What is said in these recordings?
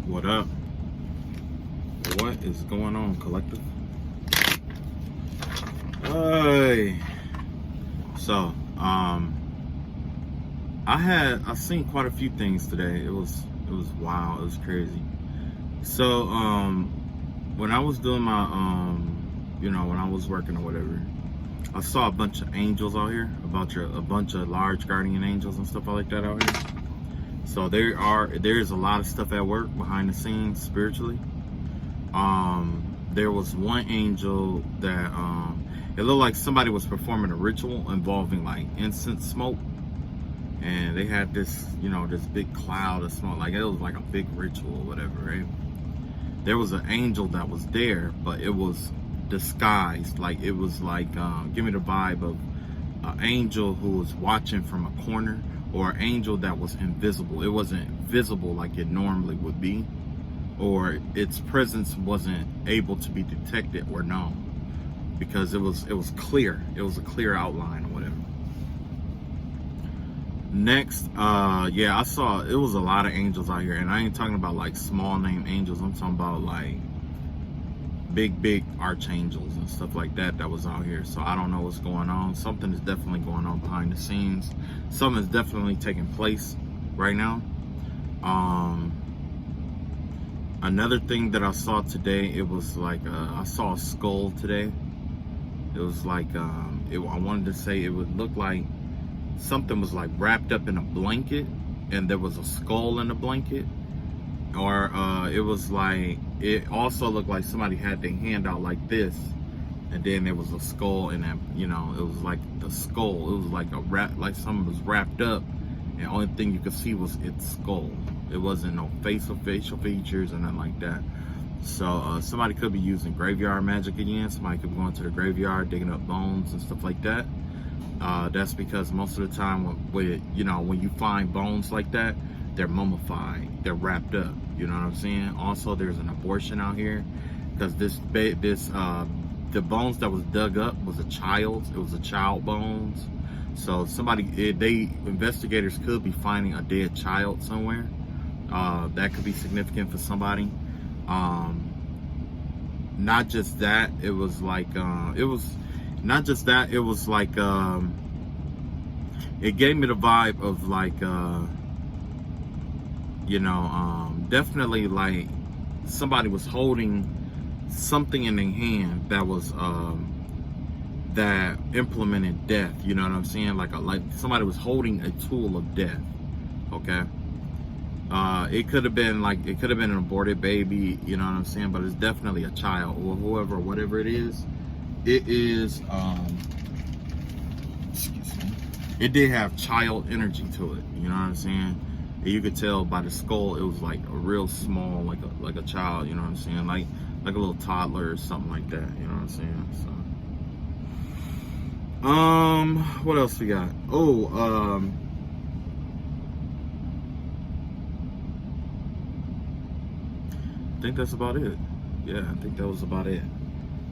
What up? What is going on, collective? Hey. So, I seen quite a few things today. It was wild. It was crazy. So, when I was doing my when I was working or whatever, I saw a bunch of angels out here, a bunch of large guardian angels and stuff like that out here. So there's a lot of stuff at work behind the scenes spiritually. There was one angel that it looked like somebody was performing a ritual involving like incense smoke, and they had this this big cloud of smoke, like it was like a big ritual or whatever, right? There was an angel that was there, but it was disguised, like it was like give me the vibe of an angel who was watching from a corner, or an angel that was invisible. It wasn't visible like it normally would be, or its presence wasn't able to be detected or known, because it was clear. It was a clear outline or whatever. Next, I saw it was a lot of angels out here, and I ain't talking about like small name angels. I'm talking about like big archangels and stuff like that was out here. So I don't know what's going on. Something is definitely going on behind the scenes. Something is definitely taking place right now. Another thing that I saw today, it was like I saw a skull today. It was like I wanted to say it would look like something was like wrapped up in a blanket, and there was a skull in the blanket. Or it was like, it also looked like somebody had their hand out like this, and then there was a skull in that, it was like the skull. It was like a wrap, like something was wrapped up, and the only thing you could see was its skull. It wasn't no facial features or nothing like that. So somebody could be using graveyard magic again. Somebody could be going to the graveyard, digging up bones and stuff like that. That's because most of the time when you find bones like that, they're mummified, they're wrapped up. You know what I'm saying? Also, there's an abortion out here, because the bones that was dug up was a child's. It was a child bones. So investigators could be finding a dead child somewhere. That could be significant for somebody. Not just that, it was like it gave me the vibe of like definitely like somebody was holding something in their hand that was that implemented death. You know what I'm saying? Like somebody was holding a tool of death. Okay. It could have been an aborted baby. You know what I'm saying? But it's definitely a child, or whatever it is. It is excuse me. It did have child energy to it. You know what I'm saying? You could tell by the skull, it was like a real small, like a child, you know what I'm saying? Like a little toddler or something like that, you know what I'm saying? So, what else we got? I think that's about it. Yeah, I think that was about it.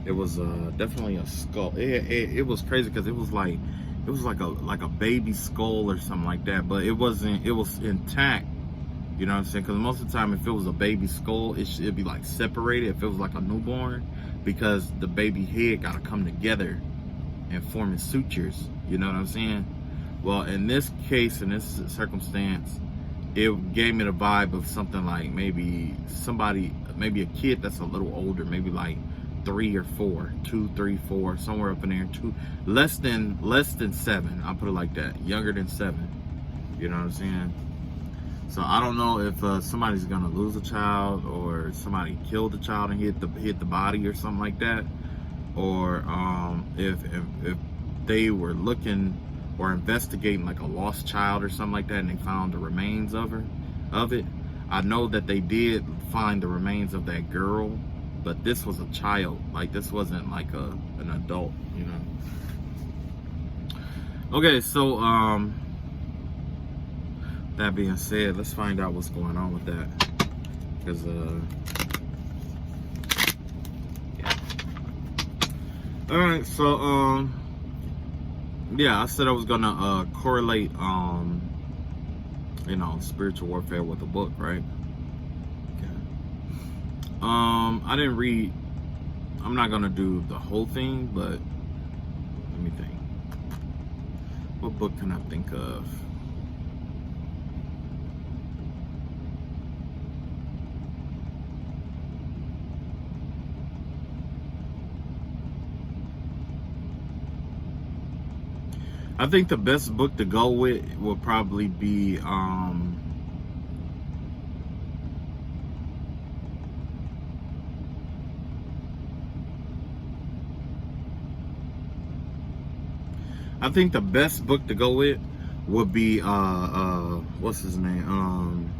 It was definitely a skull. It was crazy because it was like a baby skull or something like that, but it wasn't. It was intact. You know what I'm saying? Because most of the time, if it was a baby skull, it'd be like separated. If it was like a newborn, because the baby head got to come together and form in sutures. You know what I'm saying? Well, in this case, in this circumstance, it gave me the vibe of something like maybe a kid that's a little older, maybe like 3 or 4, 2, 3, 4, somewhere up in there, less than 7. I'll put it like that, younger than 7. You know what I'm saying? So I don't know if somebody's gonna lose a child, or somebody killed the child and hit the body or something like that, or if they were looking or investigating like a lost child or something like that, and they found the remains of it. I know that they did find the remains of that girl, but this was a child. Like, this wasn't like an adult, you know. Okay, so that being said, let's find out what's going on with that, because yeah. All right, so yeah, I said I was gonna correlate spiritual warfare with a book, right? Okay. I didn't read. I'm not gonna do the whole thing, but let me think. What book can I think of? I think the best book to go with will probably be I think the best book to go with would be what's his name?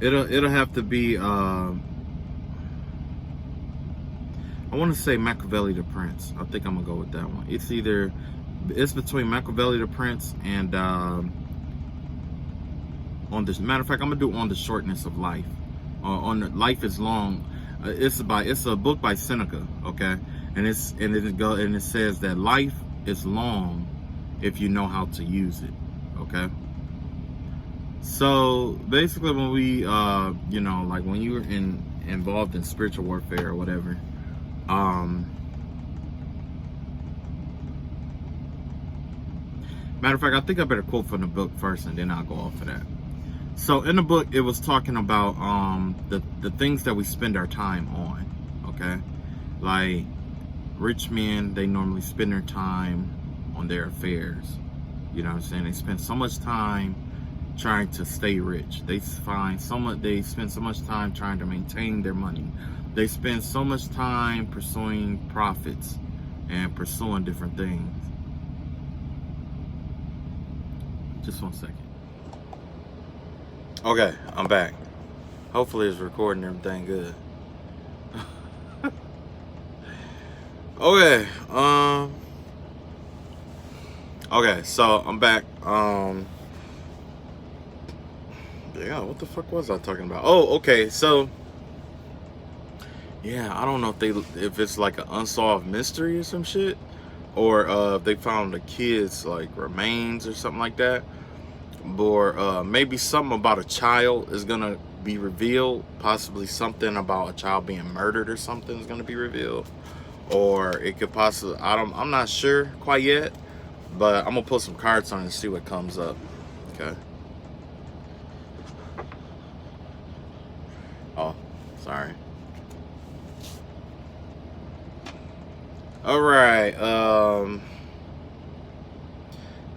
It'll have to be I want to say Machiavelli the Prince. I think I'm gonna go with that one. It's between Machiavelli the Prince and on this matter of fact, I'm gonna do On the Shortness of Life. On the Life is Long. It's a book by Seneca, okay? And it says that life is long if you know how to use it, okay? So basically, when we you know, like when you're involved in spiritual warfare or whatever, matter of fact, I think I better quote from the book first and then I'll go off of that. So in the book, it was talking about the things that we spend our time on, okay? Like rich men, they normally spend their time on their affairs. You know what I'm saying? They spend so much time trying to stay rich. They spend so much time trying to maintain their money. They spend so much time pursuing profits and pursuing different things. Just 1 second. Okay, I'm back. Hopefully it's recording everything good. Okay, okay, so I'm back. Yeah, what the fuck was I talking about? Oh, okay, so yeah, I don't know if it's like an unsolved mystery or some shit, or if they found the kids like remains or something like that. Or maybe something about a child is gonna be revealed. Possibly something about a child being murdered or something is gonna be revealed. Or it could possibly, I'm not sure quite yet, but I'm gonna put some cards on and see what comes up. Okay. Oh, sorry. All right.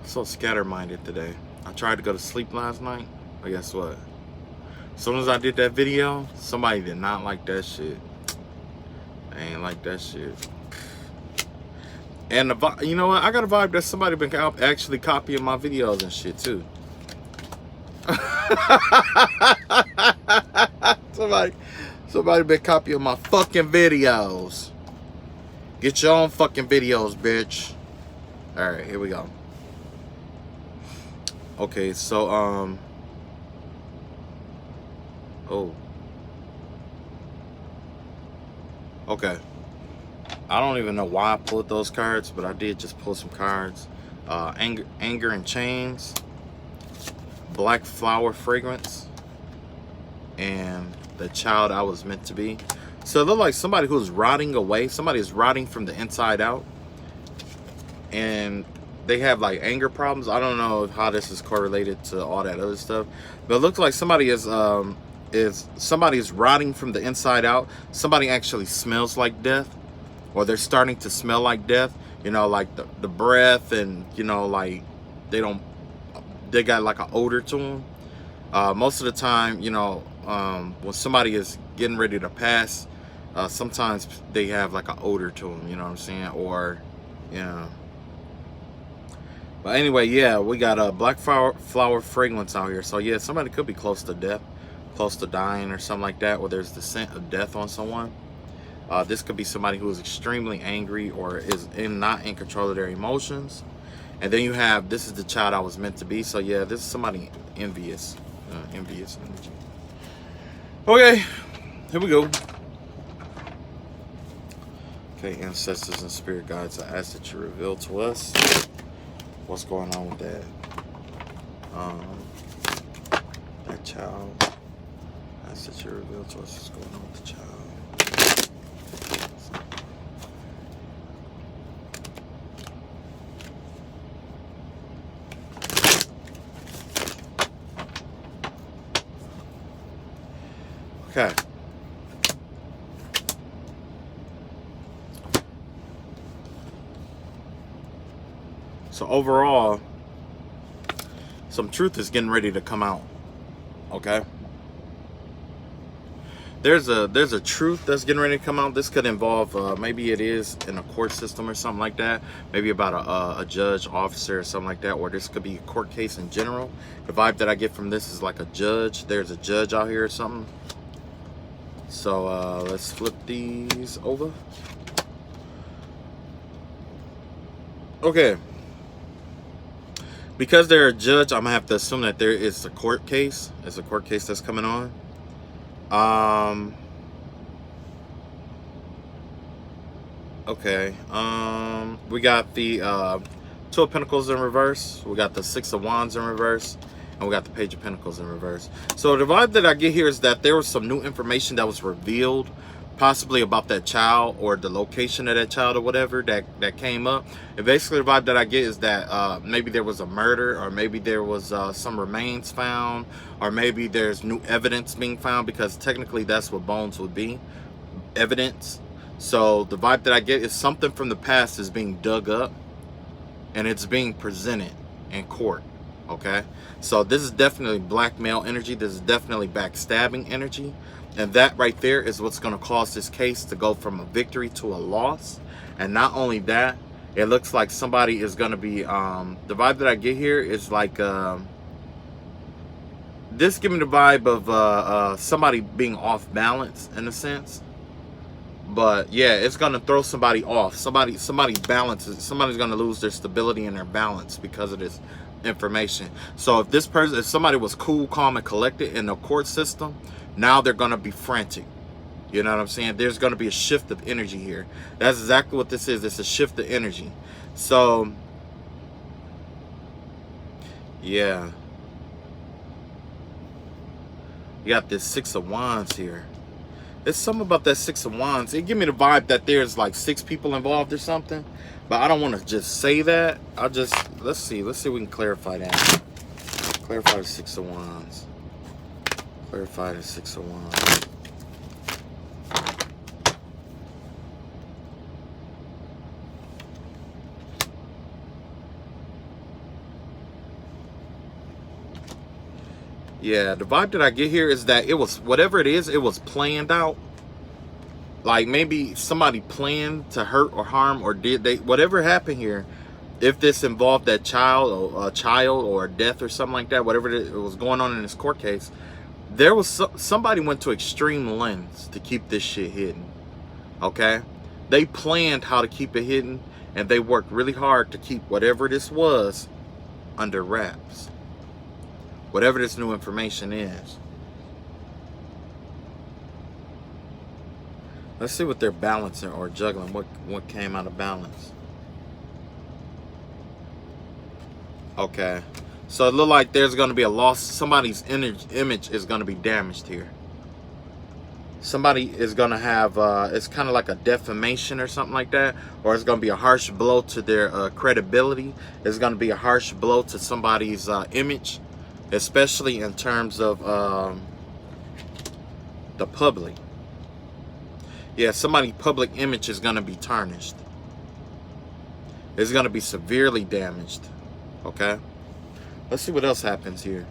So scattered-minded today. I tried to go to sleep last night, but guess what? As soon as I did that video, somebody did not like that shit. I ain't like that shit. And you know what? I got a vibe that somebody been actually copying my videos and shit too. somebody been copying my fucking videos. Get your own fucking videos, bitch. All right, here we go. Okay, so oh, okay. I don't even know why I pulled those cards, but I did just pull some cards. Anger and Chains, Black Flower Fragrance, and The Child I Was Meant to Be. So it looked like somebody who's rotting away. Somebody is rotting from the inside out, and they have like anger problems. I don't know how this is correlated to all that other stuff, but it looks like somebody is rotting from the inside out. Somebody actually smells like death, or they're starting to smell like death. You know, like the breath, and you know, like they got like an odor to them. Most of the time, you know, when somebody is getting ready to pass, sometimes they have like an odor to them. You know what I'm saying? Or, you know. But anyway, yeah, we got a black flower fragrance out here. So yeah, somebody could be close to death, close to dying or something like that, where there's the scent of death on someone. This could be somebody who is extremely angry or is not in control of their emotions. And then you have, this is the child I was meant to be. So yeah, this is somebody envious, envious energy. Okay, here we go. Okay, ancestors and spirit guides, I ask that you reveal to us what's going on with that. That child. That's that you reveal to us what's going on with the child. Okay. So overall, some truth is getting ready to come out. Okay. There's a truth that's getting ready to come out. This could involve maybe it is in a court system or something like that. Maybe about a judge, officer, or something like that. Or this could be a court case in general. The vibe that I get from this is like a judge. There's a judge out here or something. So let's flip these over. Okay. Because they're a judge, I'm gonna have to assume that there is a court case. It's a court case that's coming on. Okay. We got the Two of Pentacles in reverse. We got the Six of Wands in reverse. And we got the Page of Pentacles in reverse. So the vibe that I get here is that there was some new information that was revealed, possibly about that child or the location of that child or whatever that came up. And basically the vibe that I get is that maybe there was a murder, or maybe there was some remains found, or maybe there's new evidence being found, because technically that's what bones would be, evidence. So the vibe that I get is something from the past is being dug up and it's being presented in court. Okay, so this is definitely blackmail energy. This is definitely backstabbing energy. And that right there is what's going to cause this case to go from a victory to a loss. And not only that, it looks like somebody is going to be, the vibe that I get here is like, this give me the vibe of somebody being off balance in a sense. But yeah, it's going to throw somebody off. Somebody's balances. Somebody's going to lose their stability and their balance because of this information. So if somebody was cool, calm, and collected in the court system, now they're going to be frantic. You know what I'm saying? There's going to be a shift of energy here. That's exactly what this is. It's a shift of energy. So yeah, you got this Six of Wands here. There's something about that Six of Wands. It give me the vibe that there's like 6 people involved or something. But I don't want to just say that. I'll just, let's see if we can clarify that. Clarify the Six of Wands. Clarify the Six of Wands. Yeah, the vibe that I get here is that it was, whatever it is, it was planned out. Like maybe somebody planned to hurt or harm, or did they, whatever happened here, if this involved that child or a death or something like that, whatever it was going on in this court case, there was somebody went to extreme lengths to keep this shit hidden. Okay, they planned how to keep it hidden, and they worked really hard to keep whatever this was under wraps, whatever this new information is. Let's see what they're balancing or juggling. What came out of balance? Okay, so it looked like there's going to be a loss. Somebody's image is going to be damaged here. Somebody is going to have, it's kind of like a defamation or something like that. Or it's going to be a harsh blow to their credibility. It's going to be a harsh blow to somebody's image, especially in terms of the public. Yeah, somebody's public image is going to be tarnished. It's going to be severely damaged. Okay, let's see what else happens here.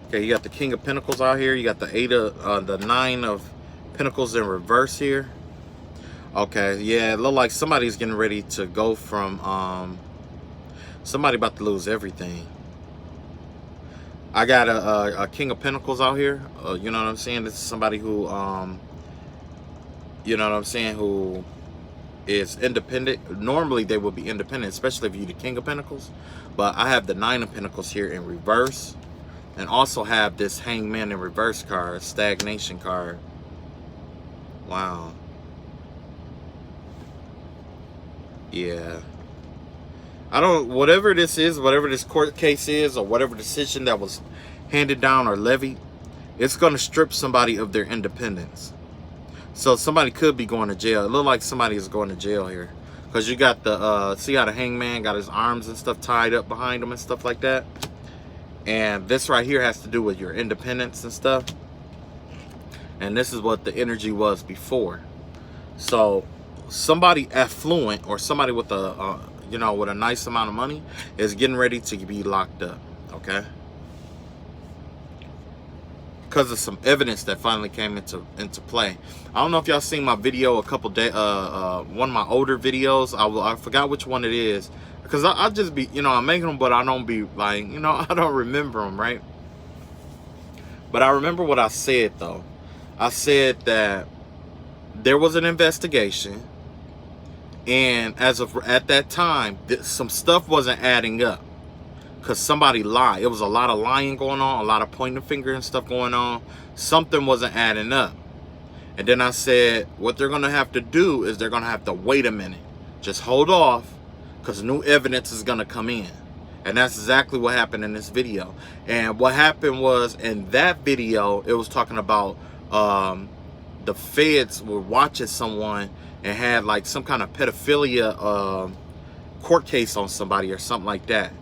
Okay, you got the King of Pentacles out here. You got the Nine of Pentacles in reverse here. Okay, yeah, it look like somebody's getting ready to go from somebody about to lose everything. I got a King of Pentacles out here. You know what I'm saying? This is somebody who, you know what I'm saying, who is independent. Normally they will be independent, especially if you're the King of Pentacles. But I have the Nine of Pentacles here in reverse, and also have this Hangman in reverse card, stagnation card. Wow. Yeah. I don't, whatever this is, whatever this court case is, or whatever decision that was handed down or levied, it's going to strip somebody of their independence. So somebody could be going to jail. It looked like somebody is going to jail here. Because you got the, see how the hangman got his arms and stuff tied up behind him and stuff like that? And this right here has to do with your independence and stuff. And this is what the energy was before. So somebody affluent or somebody with a, you know, with a nice amount of money is getting ready to be locked up, okay? Because of some evidence that finally came into play. I don't know if y'all seen my video a couple days, one of my older videos. I forgot which one it is, because I just be, you know, I'm making them, but I don't be like, you know, I don't remember them, right? But I remember what I said though. I said that there was an investigation, and as of at that time, some stuff wasn't adding up. Because somebody lied. It was a lot of lying going on, a lot of pointing the finger and stuff going on. Something wasn't adding up. And then I said, what they're going to have to do is they're going to have to wait a minute. Just hold off, because new evidence is going to come in. And that's exactly what happened in this video. And what happened was, in that video, it was talking about the feds were watching someone and had like some kind of pedophilia court case on somebody or something like that.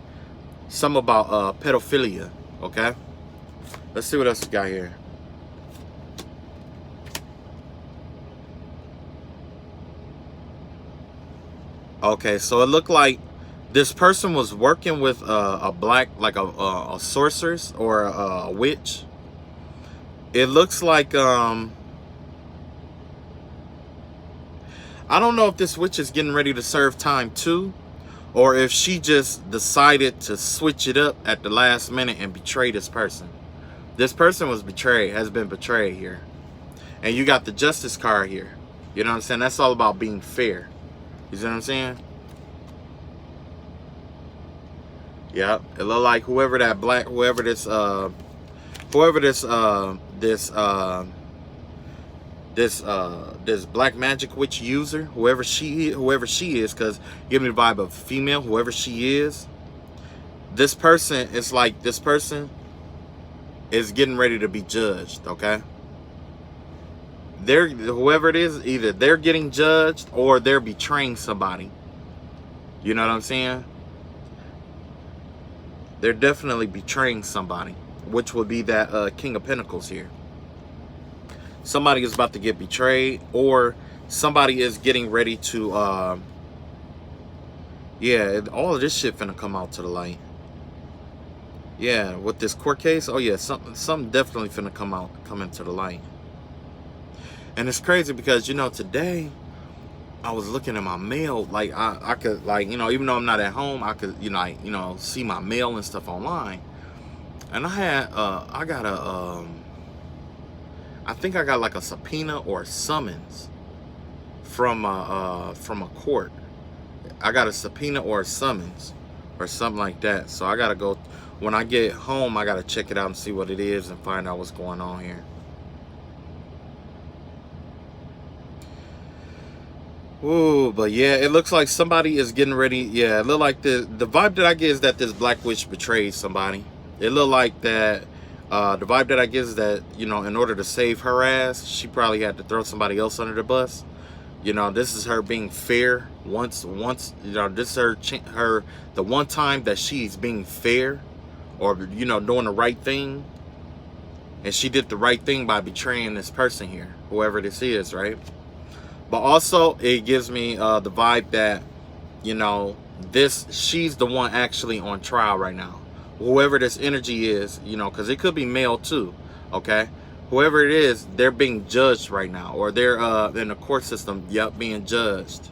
Something about pedophilia, okay? Let's see what else we got here. Okay, so it looked like this person was working with a black, like a sorceress or a witch. It looks like, I don't know if this witch is getting ready to serve time too, or if she just decided to switch it up at the last minute and betray this person. This person was betrayed, has been betrayed here. And you got the justice card here. You know what I'm saying? That's all about being fair. You see what I'm saying? Yep. It looked like whoever that black, whoever this black magic witch user, whoever she is, because give me the vibe of female, whoever she is, this person is like, this person is getting ready to be judged, okay? Whoever it is, either they're getting judged or they're betraying somebody. You know what I'm saying? They're definitely betraying somebody, which would be that King of Pentacles here. Somebody is about to get betrayed, or somebody is getting ready to, yeah, all of this shit finna come out to the light. Yeah, with this court case, oh yeah, something definitely finna come into the light. And it's crazy because, you know, today I was looking at my mail, like I could, like, you know, even though I'm not at home, I could, you know, see my mail and stuff online. And I got a, I think I got like a subpoena or a summons from a court. I got a subpoena or a summons or something like that. So I gotta go, when I get home, I gotta check it out and see what it is and find out what's going on here. Ooh, but yeah, it looks like somebody is getting ready. Yeah, it look like the vibe that I get is that this black witch betrayed somebody. It look like that. The vibe that I get is that, you know, in order to save her ass, she probably had to throw somebody else under the bus. You know, this is her being fair. Once, you know, this is the one time that she's being fair, or, you know, doing the right thing. And she did the right thing by betraying this person here, whoever this is, right? But also, it gives me the vibe that, you know, she's the one actually on trial right now. Whoever this energy is, you know, because it could be male too, okay? Whoever it is, they're being judged right now, or they're in the court system, yep, being judged.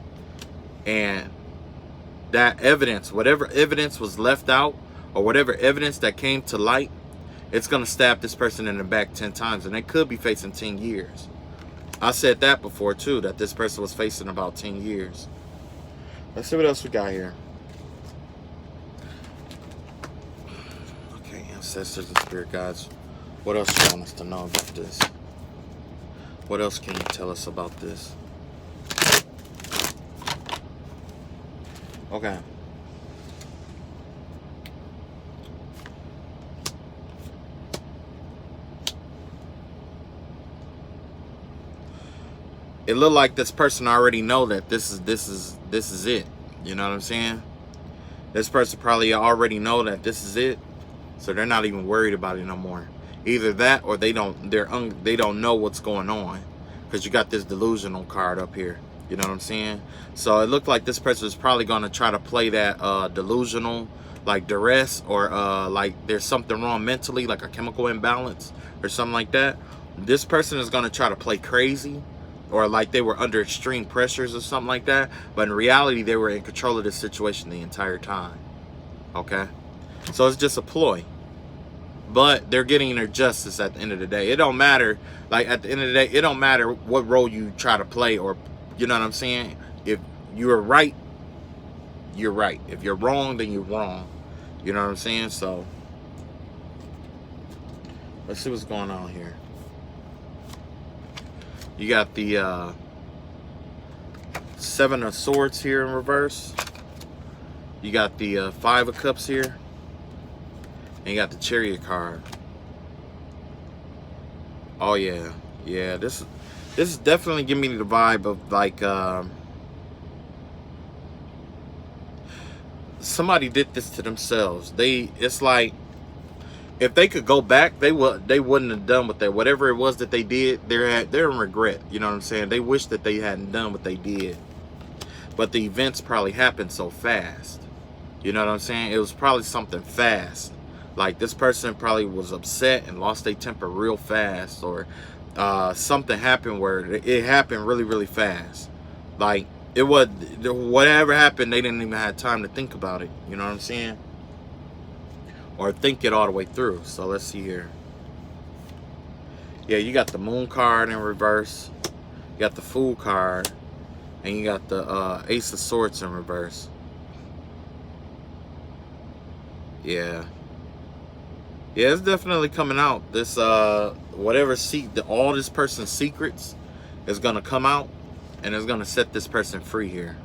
And that evidence, whatever evidence was left out, or whatever evidence that came to light, it's going to stab this person in the back 10 times, and they could be facing 10 years. I said that before too, that this person was facing about 10 years. Let's see what else we got here. Ancestors and spirit guides, what else do you want us to know about this? What else can you tell us about this? Okay. It looked like this person already know that this is it. You know what I'm saying? This person probably already know that this is it, so they're not even worried about it no more. Either that, or they don't know what's going on, because you got this delusional card up here. You know what I'm saying? So it looked like this person is probably going to try to play that delusional, like duress, or like there's something wrong mentally, like a chemical imbalance or something like that. This person is going to try to play crazy, or like they were under extreme pressures or something like that. But in reality, they were in control of the situation the entire time. Okay? So it's just a ploy. But they're getting their justice at the end of the day. It don't matter. Like, at the end of the day, it don't matter what role you try to play, or, you know what I'm saying? If you're right, you're right. If you're wrong, then you're wrong. You know what I'm saying? So let's see what's going on here. You got the Seven of Swords here in reverse. You got the Five of Cups here. And you got the Chariot card. Oh yeah. Yeah, this is definitely giving me the vibe of like somebody did this to themselves. It's like, if they could go back, they wouldn't have done what whatever it was that they did. They're in regret. You know what I'm saying? They wish that they hadn't done what they did. But the events probably happened so fast. You know what I'm saying? It was probably something fast. Like, this person probably was upset and lost their temper real fast, or something happened where it happened really, really fast. Like, it was, whatever happened, they didn't even have time to think about it. You know what I'm saying? Or think it all the way through. So let's see here. Yeah, you got the Moon card in reverse. You got the Fool card. And you got the Ace of Swords in reverse. Yeah. Yeah, it's definitely coming out. This whatever all this person's secrets is gonna come out, and it's gonna set this person free here.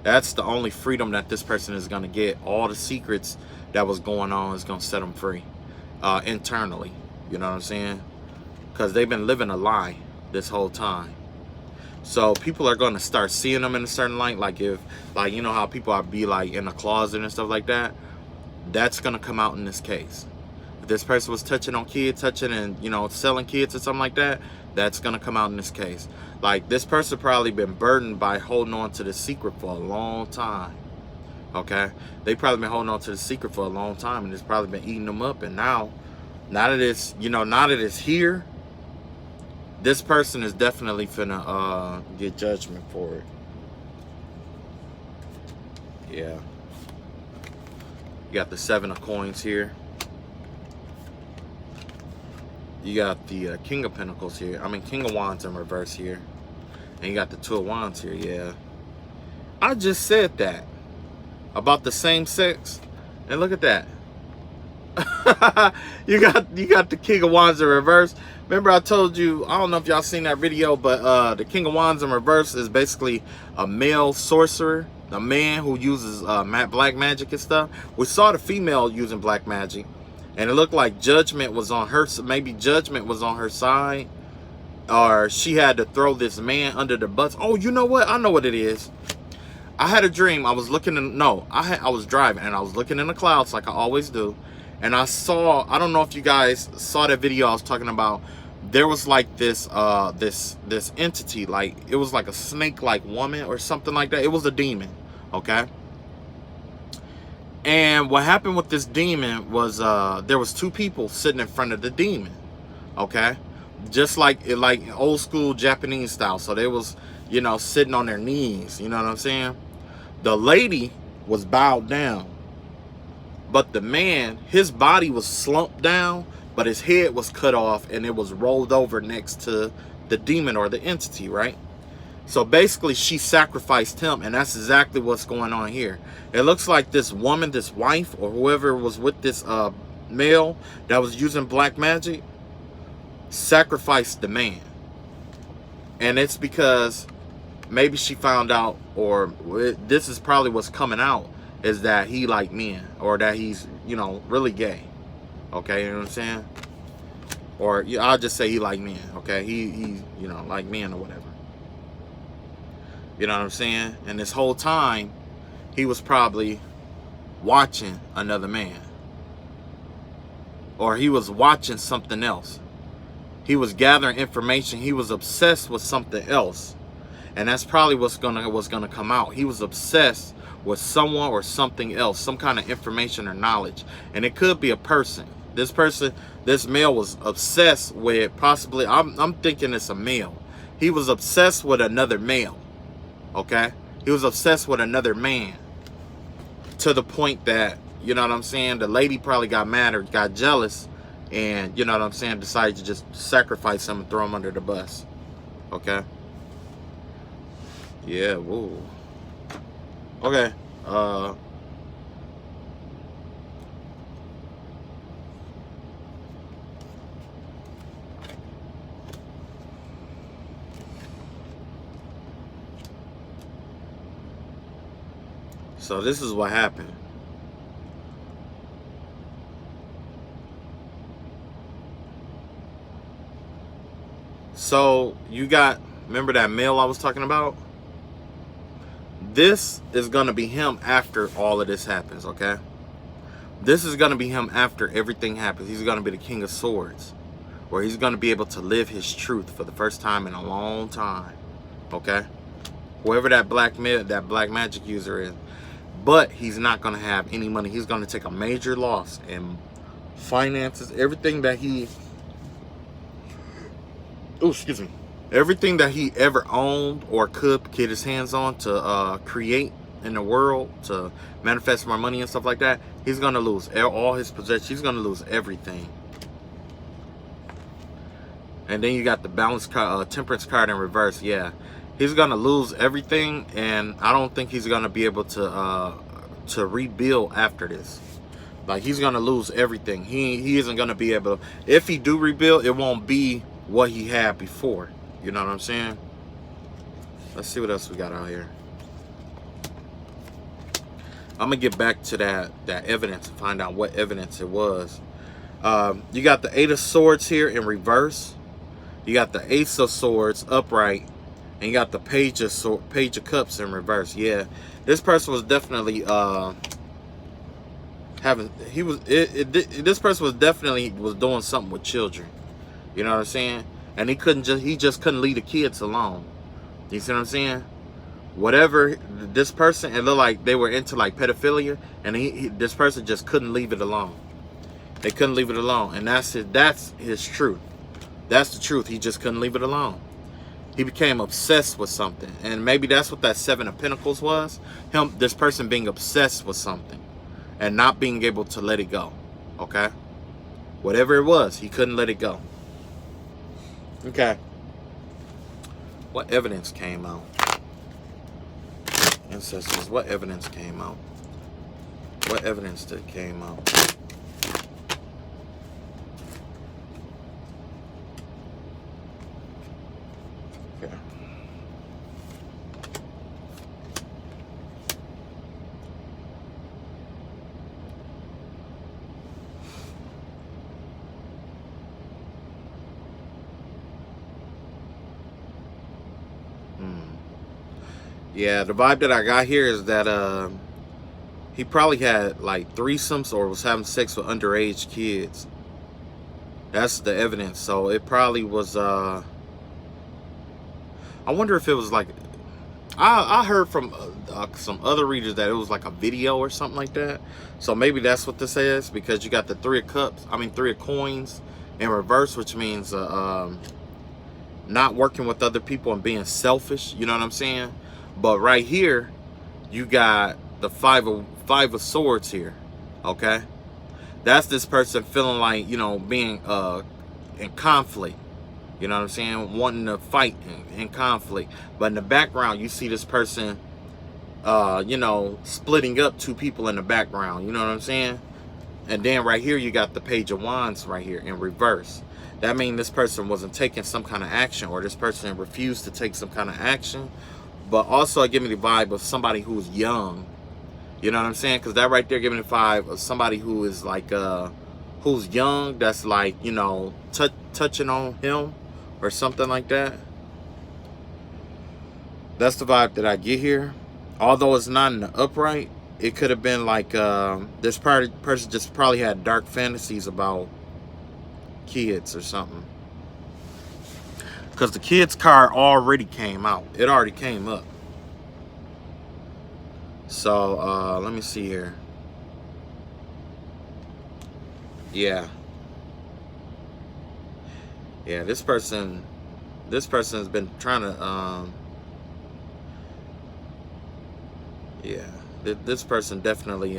That's the only freedom that this person is gonna get. All the secrets that was going on is gonna set them free internally. You know what I'm saying? Because they've been living a lie this whole time. So people are gonna start seeing them in a certain light. Like, if, like, you know how people are be like in a closet and stuff like that. That's gonna come out in this case. If this person was touching on kids, and, you know, selling kids or something like that, that's gonna come out in this case. Like, this person probably been burdened by holding on to the secret for a long time. Okay, they probably been holding on to the secret for a long time, and it's probably been eating them up. And now that it's, you know, now that it's here, this person is definitely finna get judgment for it. Yeah. You got the Seven of Coins here. You got the King of Pentacles here. I mean, King of Wands in reverse here. And you got the Two of Wands here, yeah. I just said that about the same sex. And look at that. you got the King of Wands in reverse. Remember I told you, I don't know if y'all seen that video, but the King of Wands in reverse is basically a male sorcerer. A man who uses black magic and stuff. We saw the female using black magic. And it looked like Judgment was on her, maybe Judgment was on her side, or she had to throw this man under the bus. Oh, you know what? I know what it is. I had a dream. I was looking in, I was driving, and I was looking in the clouds like I always do. And I saw, I don't know if you guys saw that video I was talking about. There was like this this entity, like it was like a snake-like woman or something like that. It was a demon, okay? And what happened with this demon was there was two people sitting in front of the demon, okay? Just like old school Japanese style. So they was, you know, sitting on their knees, you know what I'm saying? The lady was bowed down, but the man, his body was slumped down, but his head was cut off and it was rolled over next to the demon or the entity, right? So basically she sacrificed him, and that's exactly what's going on here. It looks like this woman, this wife, or whoever was with this male that was using black magic, sacrificed the man. And it's because maybe she found out, or this is probably what's coming out, is that he like men, or that he's, you know, really gay. Okay, you know what I'm saying? Or I'll just say he like men. Okay, he you know, like men or whatever. You know what I'm saying? And this whole time, he was probably watching another man, or he was watching something else. He was gathering information. He was obsessed with something else, and that's probably what's gonna come out. He was obsessed with someone or something else, some kind of information or knowledge, and it could be a person. This male was obsessed with, possibly, I'm thinking it's a male. He was obsessed with another male. Okay, he was obsessed with another man, to the point that, you know what I'm saying, the lady probably got mad or got jealous, and, you know what I'm saying, decided to just sacrifice him and throw him under the bus. Okay. Yeah, whoa. Okay. So this is what happened. So you got, remember that male I was talking about? This is going to be him after all of this happens, okay? This is going to be him after everything happens. He's going to be the King of Swords, where he's going to be able to live his truth for the first time in a long time, okay? Whoever that black magic user is. But he's not going to have any money. He's going to take a major loss in finances, everything that he, oh, excuse me, everything that he ever owned or could get his hands on to create in the world, to manifest more money and stuff like that. He's going to lose all his possessions. He's going to lose everything. And then you got the balance card, temperance card in reverse. Yeah, he's going to lose everything, and I don't think he's going to be able to rebuild after this. Like, he's going to lose everything. He isn't going to be able to, if he do rebuild, it won't be what he had before. You know what I'm saying? Let's see what else we got out here. I'm going to get back to that evidence and find out what evidence it was. You got the Eight of Swords here in reverse. You got the Ace of Swords upright. And you got the Page of Cups in reverse. Yeah, this person was definitely this person was definitely doing something with children. You know what I'm saying? And he just couldn't leave the kids alone. You see what I'm saying? Whatever this person, it looked like they were into like pedophilia, and this person just couldn't leave it alone. They couldn't leave it alone, and that's his truth. That's the truth. He just couldn't leave it alone. He became obsessed with something, and maybe that's what that Seven of Pentacles was. This person being obsessed with something and not being able to let it go. Okay, whatever it was, he couldn't let it go. Okay, what evidence came out? Ancestors, what evidence came out? What evidence that came out? Okay. Yeah, the vibe that I got here is that he probably had like threesomes or was having sex with underage kids. That's the evidence. So it probably was I wonder if it was like, I heard from some other readers that it was like a video or something like that. So maybe that's what this is, because you got the Three of Coins in reverse, which means not working with other people and being selfish. You know what I'm saying? But right here, you got the Five of Swords here. Okay, that's this person feeling like, you know, being in conflict. You know what I'm saying? Wanting to fight in conflict. But in the background, you see this person, you know, splitting up two people in the background. You know what I'm saying? And then right here, you got the Page of Wands right here in reverse. That means this person wasn't taking some kind of action, or this person refused to take some kind of action. but also it give me the vibe of somebody who's young. You know what I'm saying? Because that right there giving me the vibe of somebody who is like who's young, that's like, you know, touching on him or something like that. That's the vibe that I get here. Although it's not in the upright, it could have been like this person just probably had dark fantasies about kids or something. Because the kid's car already came out. It already came up. So let me see here. Yeah, this person has been trying to this person definitely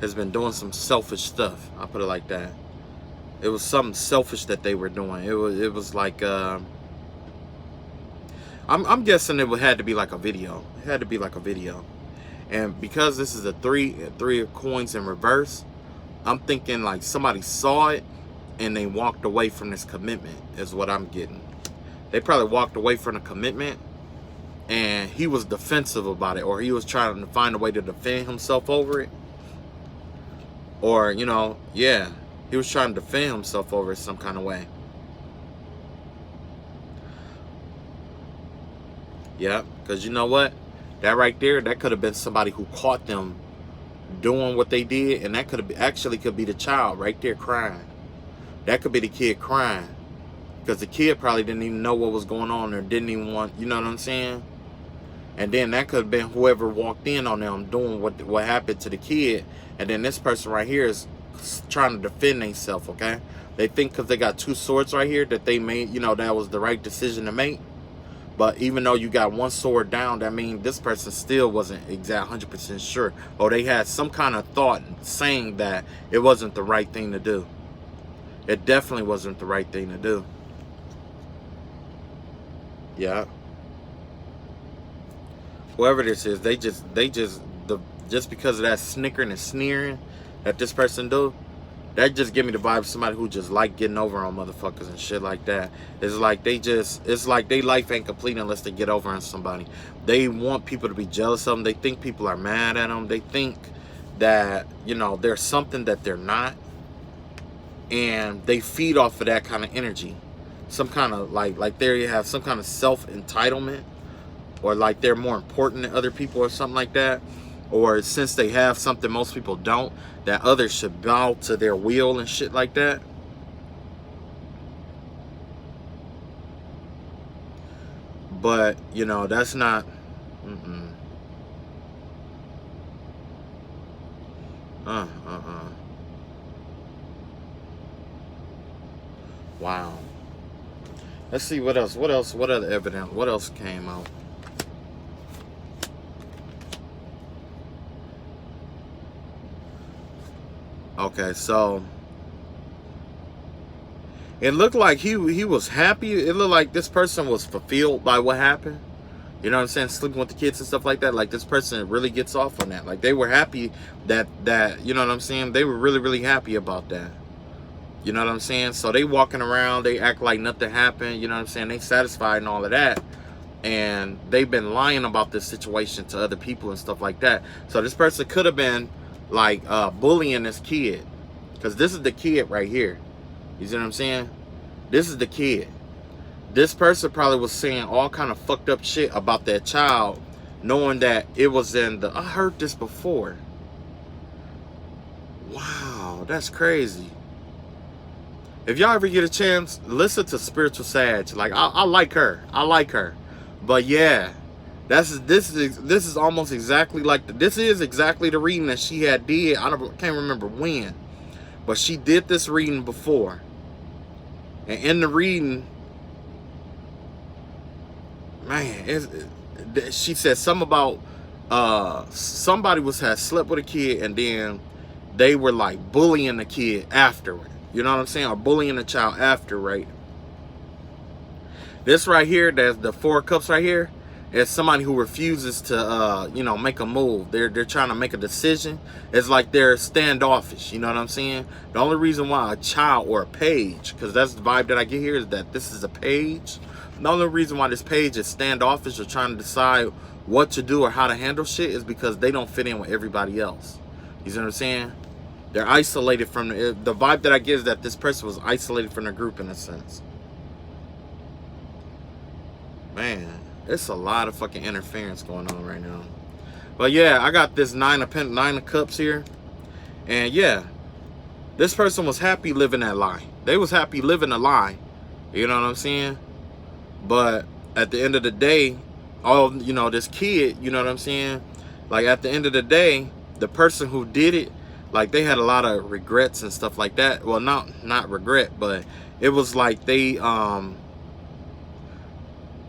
has been doing some selfish stuff. I'll put it like that. It was something selfish that they were doing. It was like I'm guessing it had to be like a video. It had to be like a video. And because this is a three of coins in reverse, I'm thinking like somebody saw it and they walked away from this commitment is what I'm getting. They probably walked away from the commitment and he was defensive about it, or he was trying to find a way to defend himself over it. Or, you know, yeah, he was trying to defend himself over it some kind of way. Yeah, because you know what? That right there, that could have been somebody who caught them doing what they did, and that could have actually could be the child right there crying. That could be the kid crying, because the kid probably didn't even know what was going on or didn't even want, you know what I'm saying? And then that could have been whoever walked in on them doing what happened to the kid, and then this person right here is trying to defend themselves. Okay, they think because they got two swords right here that they made, you know, that was the right decision to make. But even though you got one sword down, that means this person still wasn't exact 100% sure. Or they had some kind of thought saying that it wasn't the right thing to do. It definitely wasn't the right thing to do. Yeah. Whoever this is, just because of that snickering and sneering that this person do, that just give me the vibe of somebody who just like getting over on motherfuckers and shit like that. It's like it's like their life ain't complete unless they get over on somebody. They want people to be jealous of them. They think people are mad at them. They think that, you know, there's something that they're not. And they feed off of that kind of energy. Some kind of like there you have some kind of self-entitlement, or like they're more important than other people or something like that. Or since they have something most people don't, that others should bow to their will and shit like that. But, you know, that's not... Wow. Let's see what else. What other evidence? What else came out? Okay, so it looked like he was happy. It looked like this person was fulfilled by what happened. You know what I'm saying? Sleeping with the kids and stuff like that. Like this person really gets off on that. Like they were happy that you know what I'm saying? They were really happy about that. You know what I'm saying? So they walking around, they act like nothing happened. You know what I'm saying? They satisfied and all of that. And they've been lying about this situation to other people and stuff like that. So this person could have been like bullying this kid, because this is the kid right here. You see what I'm saying? This is the kid. This person probably was saying all kind of fucked up shit about that child, knowing that it was in the... I heard this before. Wow, that's crazy. If y'all ever get a chance, listen to Spiritual Sag. Like I like her. I like her. But yeah, this is almost exactly like this is exactly the reading that she had did. Can't remember when, but she did this reading before. And in the reading, man, she said something about somebody had slept with a kid, and then they were like bullying the kid afterward. You know what I'm saying? Or bullying the child after, right? This right here, that's the Four of Cups right here, is somebody who refuses to, you know, make a move. They're trying to make a decision. It's like they're standoffish. You know what I'm saying? The only reason why a child or a page, because that's the vibe that I get here, is that this is a page. The only reason why this page is standoffish or trying to decide what to do or how to handle shit is because they don't fit in with everybody else. You see what I'm saying? They're isolated from the vibe that I get is that this person was isolated from the group in a sense. Man, it's a lot of fucking interference going on right now. But yeah, I got this nine of cups here. And yeah, this person was happy living that lie. They was happy living a lie. You know what I'm saying? But at the end of the day, this kid, you know what I'm saying? Like at the end of the day, the person who did it, like they had a lot of regrets and stuff like that. Well, not regret, but it was like they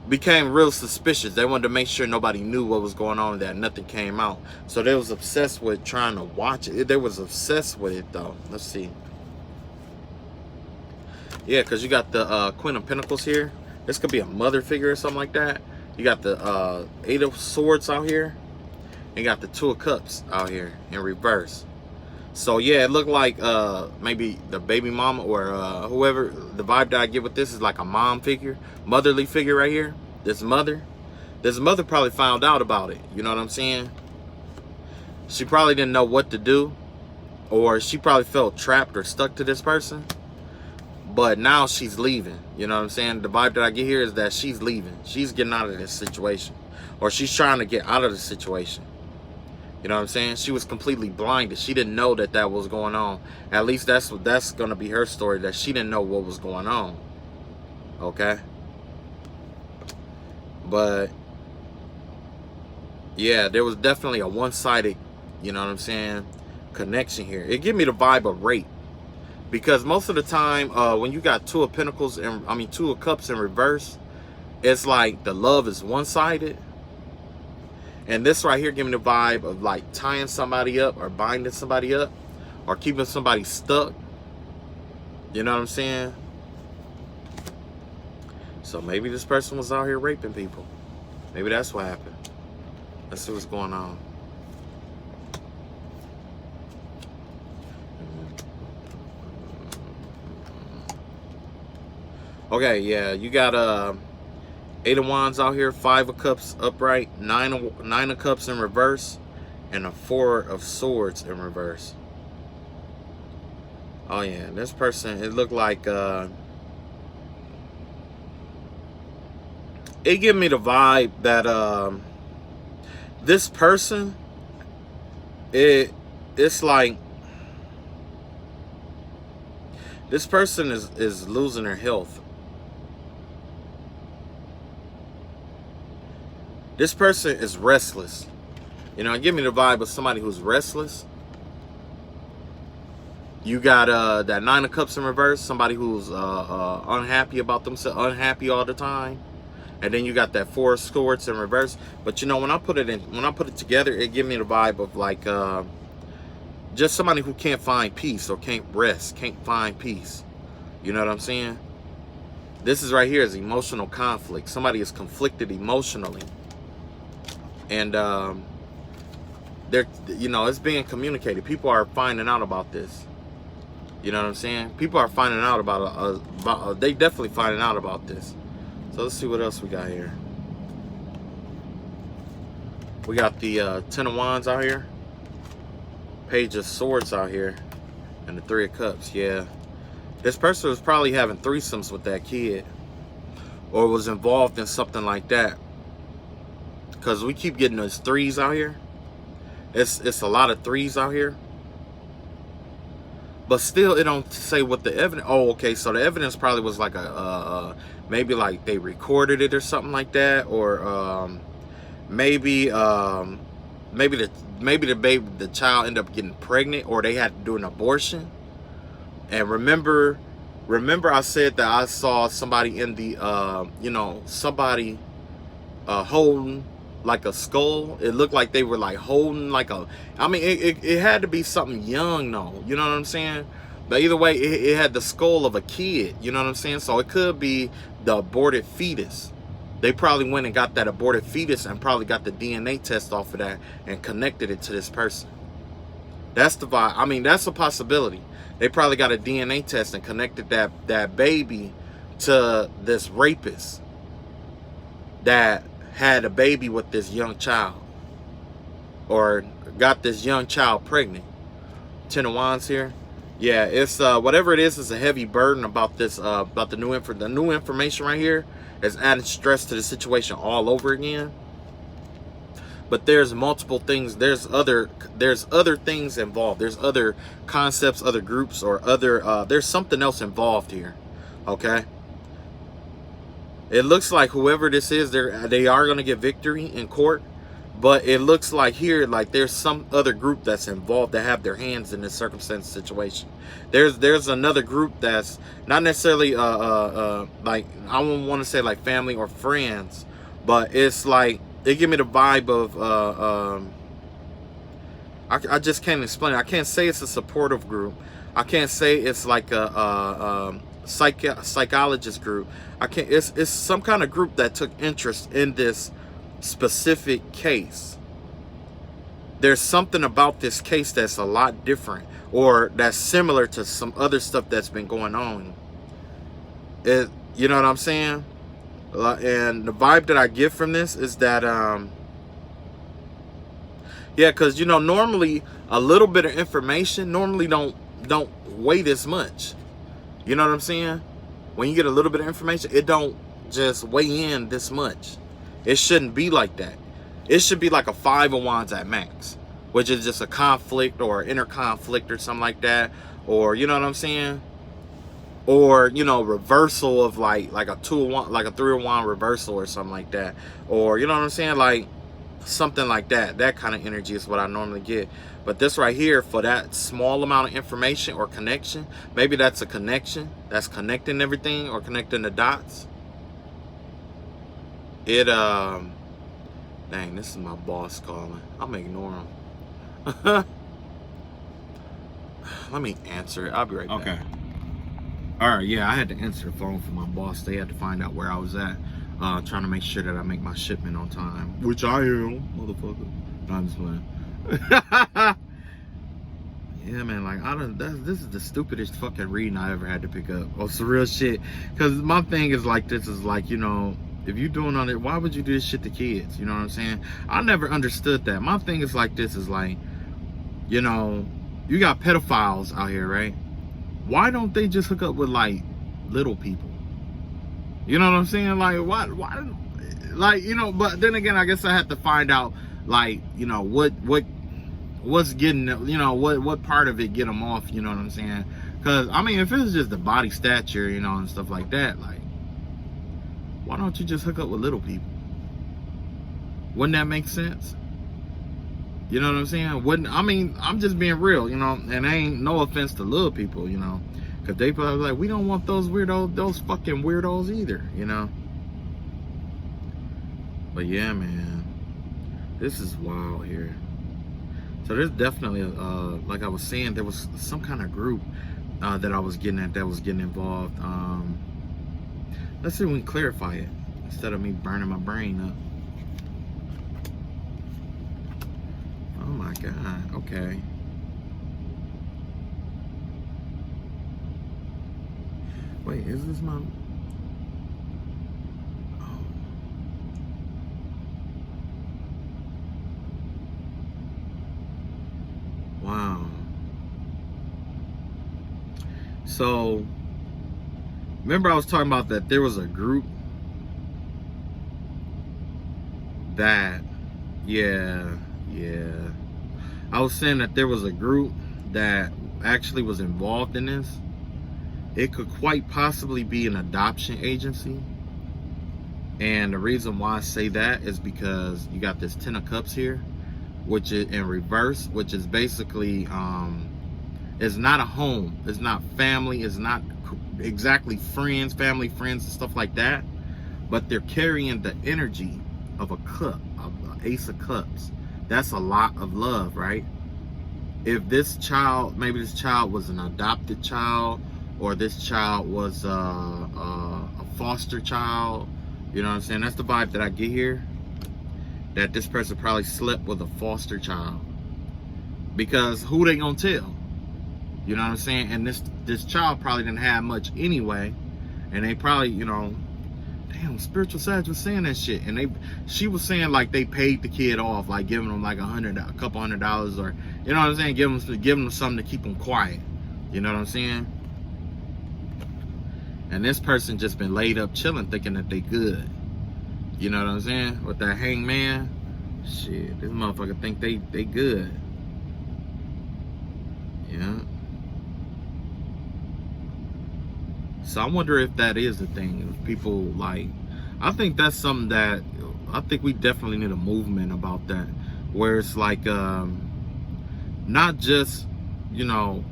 became real suspicious. They wanted to make sure nobody knew what was going on, that nothing came out. So they was obsessed with trying to watch it. They was obsessed with it though. Let's see. Yeah, because you got the Queen of Pentacles here. This could be a mother figure or something like that. You got the Eight of Swords out here. And you got the Two of Cups out here in reverse. So yeah, it looked like maybe the baby mama or whoever. The vibe that I get with this is like a mom figure, motherly figure right here. This mother probably found out about it. You know what I'm saying? She probably didn't know what to do, or she probably felt trapped or stuck to this person. But now she's leaving. You know what I'm saying? The vibe that I get here is that she's leaving. She's getting out of this situation, or she's trying to get out of the situation. You know what I'm saying? She was completely blinded. She didn't know that that was going on. At least that's going to be her story, that she didn't know what was going on. Okay? But yeah, there was definitely a one-sided, you know what I'm saying, connection here. It gave me the vibe of rape. Because most of the time, when you got Two of Pentacles and Two of Cups in reverse, it's like the love is one-sided. And this right here giving the vibe of like tying somebody up or binding somebody up or keeping somebody stuck. You know what I'm saying? So maybe this person was out here raping people. Maybe that's what happened. Let's see what's going on. Okay, yeah, you got Eight of Wands out here, Five of Cups upright, Nine of Cups in reverse, and a Four of Swords in reverse. Oh yeah, this person, it looked like it gave me the vibe that this person, it's like this person is losing their health. This person is restless. You know, give me the vibe of somebody who's restless. You got that Nine of Cups in reverse, somebody who's unhappy about themselves, unhappy all the time. And then you got that Four of Swords in reverse. But you know, when I put it together, it gives me the vibe of like just somebody who can't find peace or can't rest, can't find peace. You know what I'm saying? This is right here is emotional conflict. Somebody is conflicted emotionally. And they're, you know, it's being communicated. People are finding out about this. You know what I'm saying? People are finding out about they definitely finding out about this. So let's see what else we got here. We got the Ten of Wands out here, Page of Swords out here, and the Three of Cups. Yeah, this person was probably having threesomes with that kid, or was involved in something like that. Because we keep getting those threes out here. It's a lot of threes out here. But still, it don't say what the evidence. Oh, okay. So the evidence probably was like maybe like they recorded it or something like that, or maybe the child ended up getting pregnant, or they had to do an abortion. And remember I said that I saw somebody in the somebody holding like a skull. It looked like they were like holding like a, it had to be something young though, you know what I'm saying? But either way, it had the skull of a kid, you know what I'm saying? So it could be the aborted fetus. They probably went and got that aborted fetus and probably got the DNA test off of that and connected it to this person. That's the vibe. That's a possibility. They probably got a DNA test and connected that baby to this rapist. that had a baby with this young child, or got this young child pregnant. Ten of Wands here. Yeah, it's whatever it is a heavy burden about this about the new information right here is adding stress to the situation all over again. But there's multiple things, there's other things involved, there's other concepts, other groups, or other there's something else involved here. Okay, it looks like whoever this is, they are going to get victory in court, but it looks like here, like there's some other group that's involved that have their hands in this circumstance situation. There's another group that's not necessarily like, I wouldn't want to say like family or friends, but it's like, they give me the vibe of I just can't explain it. I can't say it's a supportive group. I can't say it's like a psychologist group. I can't. It's some kind of group that took interest in this specific case. There's something about this case that's a lot different, or that's similar to some other stuff that's been going on. You know what I'm saying? And the vibe that I get from this is that yeah, because you know, normally a little bit of information normally don't weigh this much. You know what I'm saying? When you get a little bit of information, it don't just weigh in this much. It shouldn't be like that. It should be like a 5 of Wands at max, which is just a conflict or inner conflict or something like that, or you know what I'm saying? Or, you know, reversal of like a 2 of Wands, like a 3 of Wands reversal or something like that. Or, you know what I'm saying? Like something like that. That kind of energy is what I normally get. But this right here, for that small amount of information or connection, maybe that's a connection that's connecting everything or connecting the dots. It, dang, this is my boss calling. I'm ignoring him. Let me answer it. I'll be right back. Okay. All right, yeah, I had to answer the phone for my boss. They had to find out where I was at, trying to make sure that I make my shipment on time, which I am, motherfucker. No, I'm just playing. Yeah, man, like, this is the stupidest fucking reading I ever had to pick up. Oh, some real shit. Because my thing is like, this is like, you know, if you're doing all that, why would you do this shit to kids? You know what I'm saying? I never understood that. My thing is like, this is like, you know, you got pedophiles out here, right? Why don't they just hook up with like little people? You know what I'm saying? Like, why, like, you know, but then again, I guess I have to find out, like, you know, what's getting, you know, what part of it get them off, you know what I'm saying? Because, I mean, if it's just the body stature, you know, and stuff like that, like, why don't you just hook up with little people? Wouldn't that make sense? You know what I'm saying? Wouldn't, I mean, I'm just being real, you know, and ain't no offense to little people, you know, because they probably like, we don't want those weirdos, those fucking weirdos either, you know. But yeah, man, this is wild here. So there's definitely, like I was saying, there was some kind of group that I was getting at that was getting involved. Let's see if we can clarify it instead of me burning my brain up. Oh my God, okay. Wait, is this my... Oh. Wow. So, remember I was talking about that there was a group that, yeah. I was saying that there was a group that actually was involved in this. It could quite possibly be an adoption agency. And the reason why I say that is because you got this 10 of Cups here, which is in reverse, which is basically, it's not a home. It's not family. It's not exactly friends, family, friends, and stuff like that. But they're carrying the energy of a cup, of an Ace of Cups. That's a lot of love, right? If this child, maybe this child was an adopted child, or this child was a foster child, you know what I'm saying? That's the vibe that I get here. That this person probably slept with a foster child. Because who they gonna tell? You know what I'm saying? And this child probably didn't have much anyway. And they probably, you know, damn, Spiritual Sag was saying that shit, and she was saying like they paid the kid off, like giving them like a couple $100, or you know what I'm saying, giving them something to keep them quiet. You know what I'm saying? And this person just been laid up chilling, thinking that they good. You know what I'm saying? With that hangman, shit, this motherfucker think they good. Yeah. So I wonder if that is the thing. If people like, I think that's something that I think we definitely need a movement about that, where it's like not just, you know,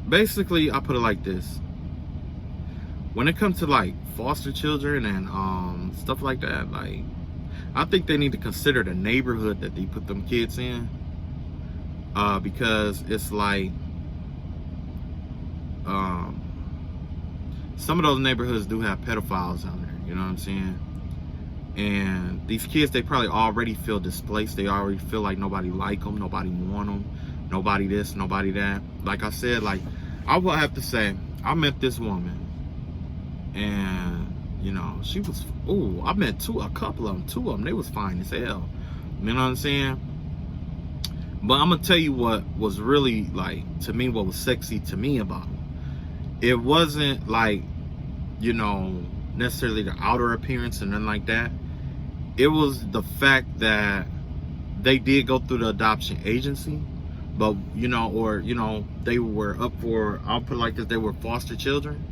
basically I put it like this. When it comes to like foster children and stuff like that, like I think they need to consider the neighborhood that they put them kids in, because it's like some of those neighborhoods do have pedophiles out there, you know what I'm saying? And these kids, they probably already feel displaced. They already feel like nobody like them, nobody want them, nobody this, nobody that. Like I said, like I will have to say, I met this woman, and you know, she was, ooh, I met a couple of them, two of them, they was fine as hell. You know what I'm saying? But I'm gonna tell you what was really, like, to me, what was sexy to me about them. It wasn't like, you know, necessarily the outer appearance and nothing like that. It was the fact that they did go through the adoption agency, but you know, or you know, they were up for, I'll put it like this, they were foster children.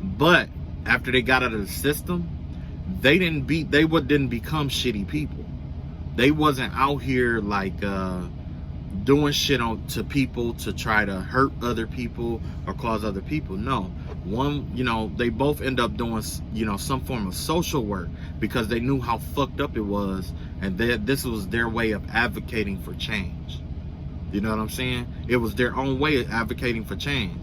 But after they got out of the system, they didn't become shitty people. They wasn't out here like doing shit to people to try to hurt other people or cause other people. No, one, you know, they both end up doing, you know, some form of social work because they knew how fucked up it was, and this was their way of advocating for change. You know what I'm saying? It was their own way of advocating for change.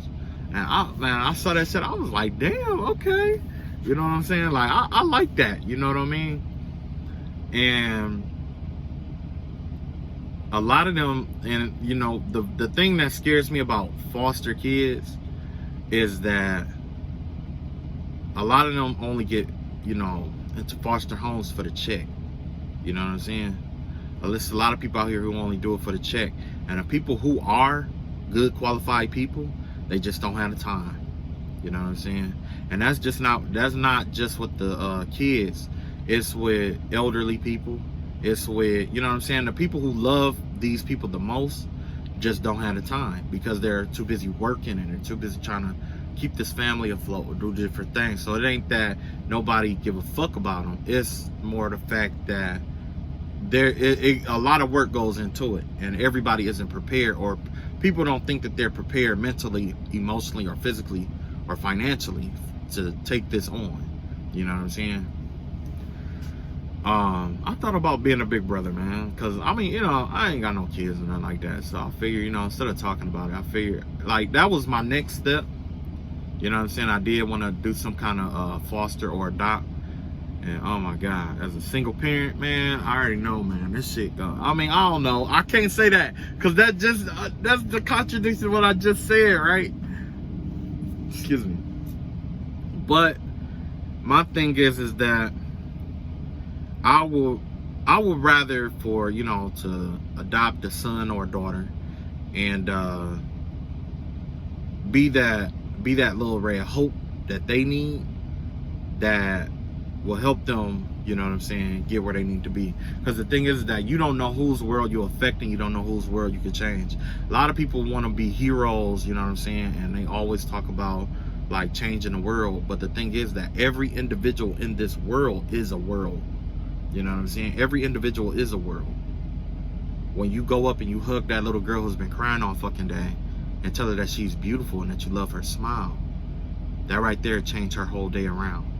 And I saw that shit, I was like, damn, okay. You know what I'm saying? Like, I like that, you know what I mean? And a lot of them, and you know, the thing that scares me about foster kids is that a lot of them only get, you know, into foster homes for the check. You know what I'm saying? There's a lot of people out here who only do it for the check. And the people who are good, qualified people, they just don't have the time. You know what I'm saying? And that's not just with the kids. It's with elderly people. It's with, you know what I'm saying, the people who love these people the most just don't have the time because they're too busy working and they're too busy trying to keep this family afloat or do different things. So it ain't that nobody give a fuck about them. It's more the fact that a lot of work goes into it, and everybody isn't prepared, or people don't think that they're prepared mentally, emotionally, or physically, or financially to take this on. You know what I'm saying? I thought about being a big brother, man, because I mean, you know, I ain't got no kids or nothing like that, so I figure, you know, instead of talking about it, I figured like that was my next step. You know what I'm saying? I did want to do some kind of foster or adopt. And oh my God, as a single parent, man, I already know, man, this shit go. I mean, I don't know. I can't say that because that just that's the contradiction of what I just said, right? Excuse me. But my thing is that I would rather for, you know, to adopt a son or a daughter and be that little ray of hope that they need, that will help them, you know what I'm saying, get where they need to be. Because the thing is that you don't know whose world you're affecting. You don't know whose world you could change. A lot of people want to be heroes, you know what I'm saying, and they always talk about like changing the world. But the thing is that every individual in this world is a world. You know what I'm saying? Every individual is a world. When you go up and you hug that little girl who's been crying all fucking day and tell her that she's beautiful and that you love her smile, that right there changed her whole day around.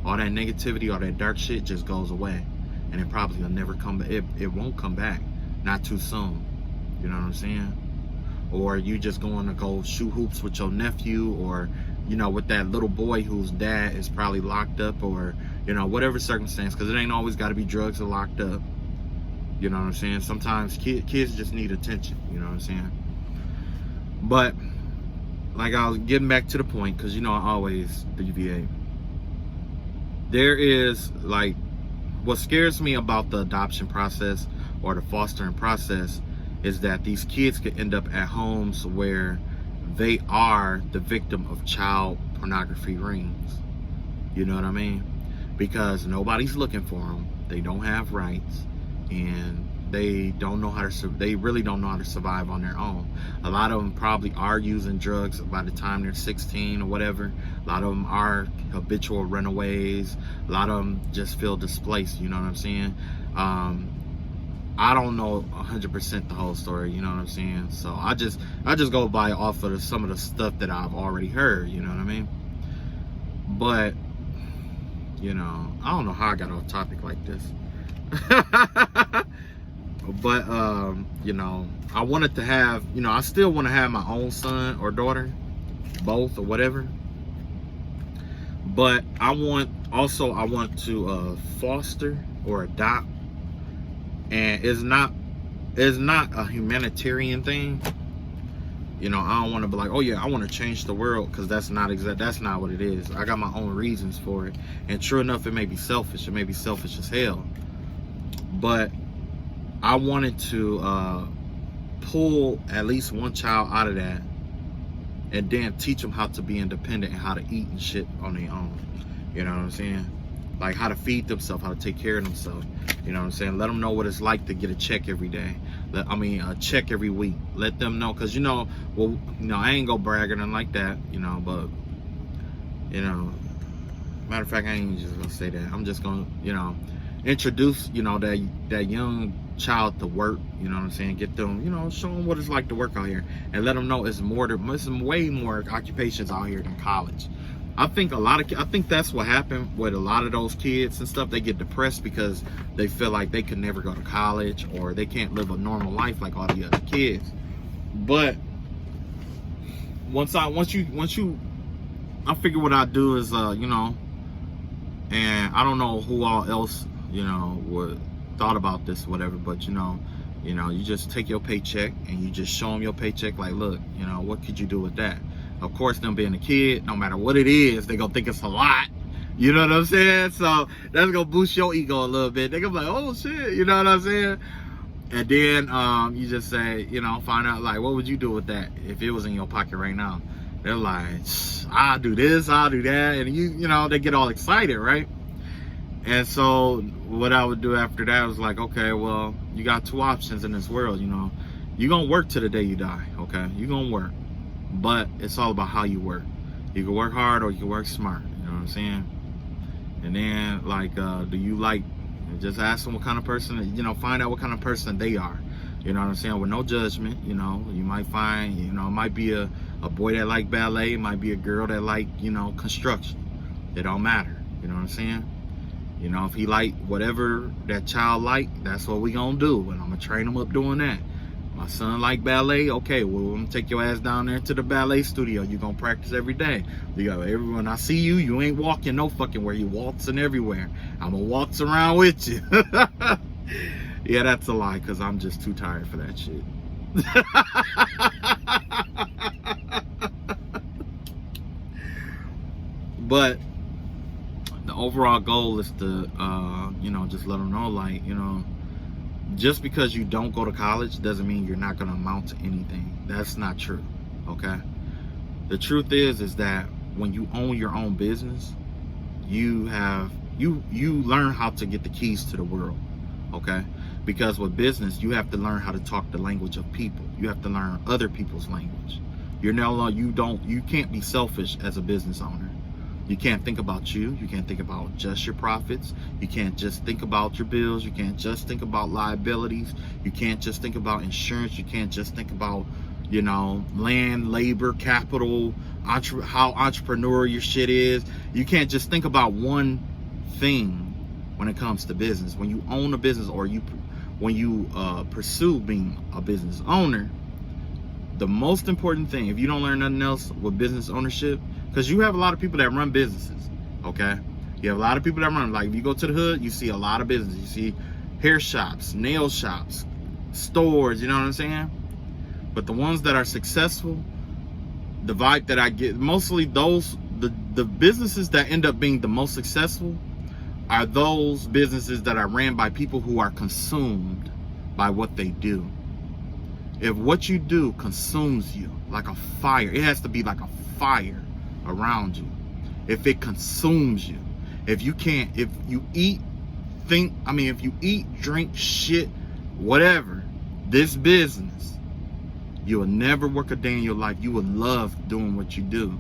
All that negativity, all that dark shit just goes away. And it probably will never come back. It won't come back. Not too soon. You know what I'm saying? Or you just going to go shoot hoops with your nephew, or, you know, with that little boy whose dad is probably locked up, or, you know, whatever circumstance. Because it ain't always got to be drugs or locked up. You know what I'm saying? Sometimes kids just need attention. You know what I'm saying? But, like I was getting back to the point, because, you know, I always deviate. there is like, what scares me about the adoption process or the fostering process is that these kids could end up at homes where they are the victim of child pornography rings. You know what I mean? Because nobody's looking for them. They don't have rights, and they don't know how to. They really don't know how to survive on their own. A lot of them probably are using drugs by the time they're 16 or whatever. A lot of them are habitual runaways. A lot of them just feel displaced. You know what I'm saying? I don't know 100% the whole story. You know what I'm saying? So I just go by off of some of the stuff that I've already heard. You know what I mean? But you know, I don't know how I got off topic like this. But you know, I wanted to have, you know, I still want to have my own son or daughter, both or whatever. But I want to foster or adopt, and it's not a humanitarian thing. You know, I don't want to be like, oh yeah, I want to change the world, because that's not what it is. I got my own reasons for it, and true enough, it may be selfish. It may be selfish as hell, but I wanted to pull at least one child out of that, and then teach them how to be independent and how to eat and shit on their own. You know what I'm saying? Like how to feed themselves, how to take care of themselves. You know what I'm saying? Let them know what it's like to get a check every day. A check every week. Let them know, because you know, well, you know, I ain't gonna brag or nothing like that, you know, but you know, matter of fact, I ain't just gonna say that. I'm just gonna, you know, introduce, you know, that young child to work. You know what I'm saying? Get them, you know, show them what it's like to work out here, and let them know it's way more occupations out here than college. I think that's what happened with a lot of those kids and stuff. They get depressed because they feel like they could never go to college, or they can't live a normal life like all the other kids. But once I figure what I do is, you know, and I don't know who all else, you know, would thought about this or whatever, but you know, you just take your paycheck and you just show them your paycheck, like, look, you know, what could you do with that? Of course, them being a kid, no matter what it is, they gonna think it's a lot. You know what I'm saying? So that's gonna boost your ego a little bit. They gonna be like, oh shit, you know what I'm saying? And then you just say, you know, find out, like, what would you do with that if it was in your pocket right now? They're like, I'll do this, I'll do that, and you know, they get all excited, right? And so what I would do after that was like, okay, well, you got two options in this world, you know. You're gonna work till the day you die, okay? You're gonna work. But it's all about how you work. You can work hard or you can work smart. You know what I'm saying? And then, like, do you like, just ask them what kind of person, you know, find out what kind of person they are. You know what I'm saying? With no judgment, you know. You might find, you know, it might be a boy that like ballet. It might be a girl that like, you know, construction. It don't matter. You know what I'm saying? You know, if he like whatever that child like, that's what we gonna do. And I'm gonna train him up doing that. My son like ballet, okay, well, I'm gonna take your ass down there to the ballet studio. You're gonna practice every day. You go, everyone, I see you, you ain't walking no fucking where. You waltzing everywhere. I'm gonna waltz around with you. Yeah, that's a lie, because I'm just too tired for that shit. But the overall goal is to, you know, just let them know, like, you know, just because you don't go to college doesn't mean you're not going to amount to anything. That's not true, okay? The truth is that when you own your own business, you learn how to get the keys to the world, okay? Because with business, you have to learn how to talk the language of people. You have to learn other people's language. You can't be selfish as a business owner. You can't think about you. You can't think about just your profits. You can't just think about your bills. You can't just think about liabilities. You can't just think about insurance. You can't just think about, you know, land, labor, capital, how entrepreneurial your shit is. You can't just think about one thing when it comes to business. When you own a business, or when you pursue being a business owner, the most important thing, if you don't learn nothing else with business ownership, because you have a lot of people that run businesses, okay? You have a lot of people that run, like, if you go to the hood, you see a lot of businesses. You see hair shops, nail shops, stores, you know what I'm saying? But the ones that are successful, the vibe that I get, mostly the businesses that end up being the most successful are those businesses that are ran by people who are consumed by what they do. If what you do consumes you like a fire, it has to be like a fire around you. If it consumes you, if you eat, drink, shit, whatever, this business, you will never work a day in your life. You will love doing what you do.